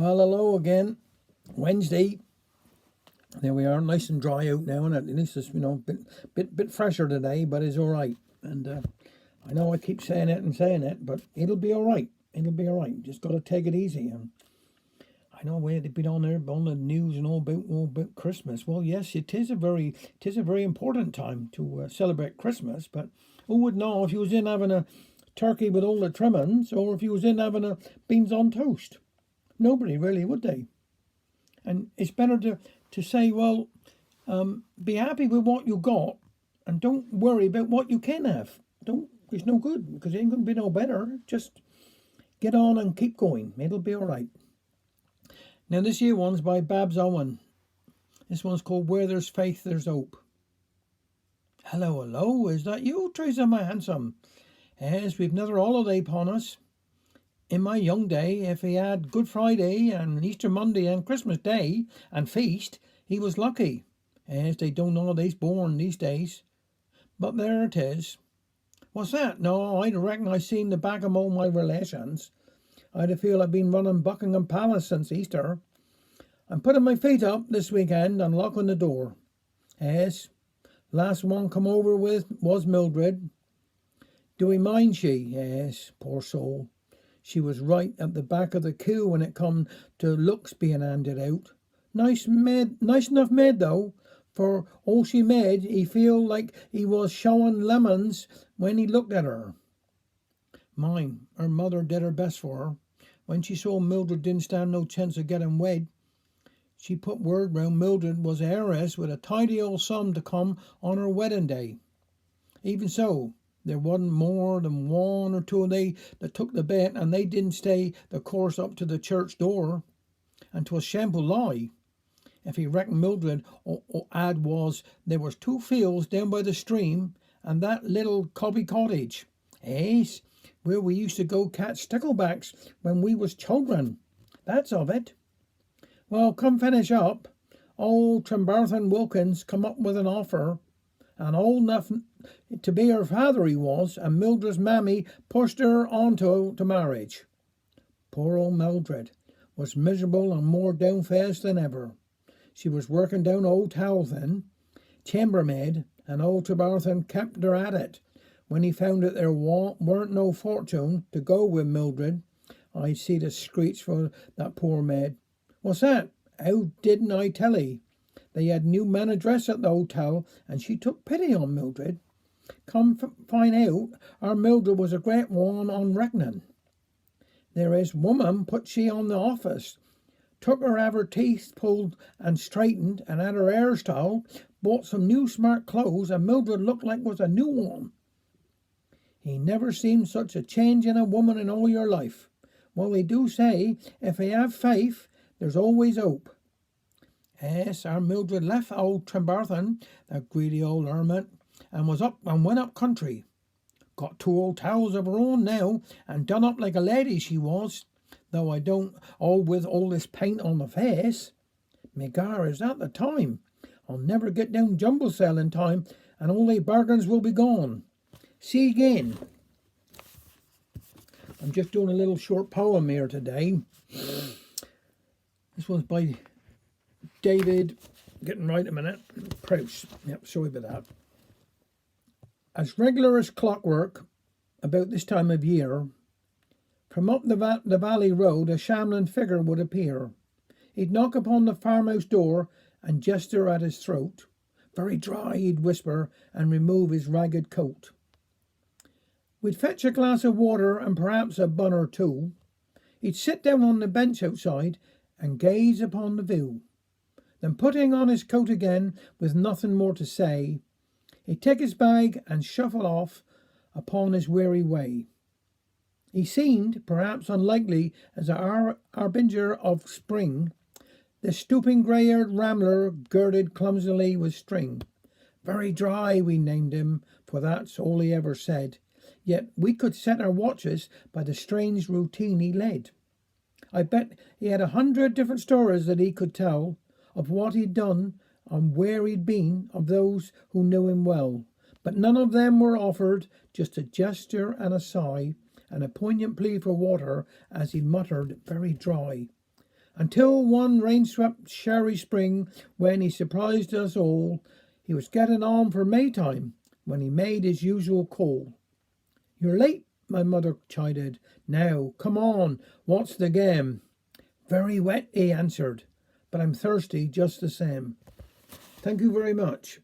Well, hello again. Wednesday. There we are, nice and dry out now, and at least it's bit fresher today, but it's all right. And I know I keep saying it and saying it, but it'll be all right. It'll be all right. Just got to take it easy. And I know they've been on there on the news and all about Christmas. Well, yes, it is a very important time to celebrate Christmas. But who would know if you was in having a turkey with all the trimmings, or if you was in having a beans on toast? Nobody really, would they? And it's better to say, well, be happy with what you got and don't worry about what you can have. Don't. It's no good because it ain't going to be no better. Just get on and keep going. It'll be all right. Now, this here one's by Babs Owen. This one's called Where There's Faith, There's Hope. Hello, hello. Is that you, Teresa, my handsome? Yes, we've another holiday upon us. In my young day, if he had Good Friday and Easter Monday and Christmas Day and feast, he was lucky, as they don't know they's born these days. But there it is. What's that? No, I reckon I seen the back of all my relations. I'd feel I've been running Buckingham Palace since Easter. I'm putting my feet up this weekend and locking the door. Yes, last one come over with was Mildred. Do we mind she? Yes, poor soul. She was right at the back of the queue when it come to looks being handed out. Nice enough maid though. For all she made, he feel like he was showing lemons when he looked at her. Mine, her mother did her best for her. When she saw Mildred didn't stand no chance of getting wed, she put word round Mildred was a heiress with a tidy old sum to come on her wedding day. Even so, there wasn't more than one or two of they that took the bet, and they didn't stay the course up to the church door. And 'twas shameful lie. If he reckoned Mildred ad was, there was 2 fields down by the stream, and that little cobby cottage. Yes, where we used to go catch sticklebacks when we was children. That's of it. Well, come finish up. Old Trimbarton Wilkins come up with an offer, and old enough to be her father he was, and Mildred's mammy pushed her on to marriage. Poor old Mildred was miserable and more downfast than ever. She was working down Old Towel then, chambermaid, and old Trimbarton kept her at it. When he found that there weren't no fortune to go with Mildred, I see the screech for that poor maid. What's that? How didn't I tell 'ee? They had new man address at the hotel, and she took pity on Mildred. Come find out, our Mildred was a great one on reckoning. There is woman put she on the office, took her have her teeth pulled and straightened, and had her hair styled, bought some new smart clothes, and Mildred looked like was a new one. He never seen such a change in a woman in all your life. Well, they do say, if they have faith, there's always hope. Yes, our Mildred left old Trimbarton, that greedy old hermit, and went up country. Got 2 old towels of her own now, and done up like a lady she was, though I don't all with all this paint on the face. Megar, is that the time? I'll never get down Jumble Cell in time, and all they bargains will be gone. See again. I'm just doing a little short poem here today. This one's by David, getting right a minute, Prowse. Yep, sorry about that. As regular as clockwork, about this time of year, from up the valley road a shambling figure would appear. He'd knock upon the farmhouse door and gesture at his throat. Very dry, he'd whisper, and remove his ragged coat. We'd fetch a glass of water and perhaps a bun or two. He'd sit down on the bench outside and gaze upon the view. Then putting on his coat again, with nothing more to say, he'd take his bag and shuffle off upon his weary way. He seemed, perhaps unlikely as a harbinger of spring, the stooping grey-haired rambler girded clumsily with string. Very dry we named him, for that's all he ever said, yet we could set our watches by the strange routine he led. I bet he had 100 different stories that he could tell, of what he'd done and where he'd been, of those who knew him well. But none of them were offered, just a gesture and a sigh, and a poignant plea for water as he muttered, very dry. Until one rain-swept sherry spring, when he surprised us all, he was getting on for Maytime, when he made his usual call. "You're late," my mother chided. "Now, come on, what's the game?" "Very wet," he answered, "but I'm thirsty just the same." Thank you very much.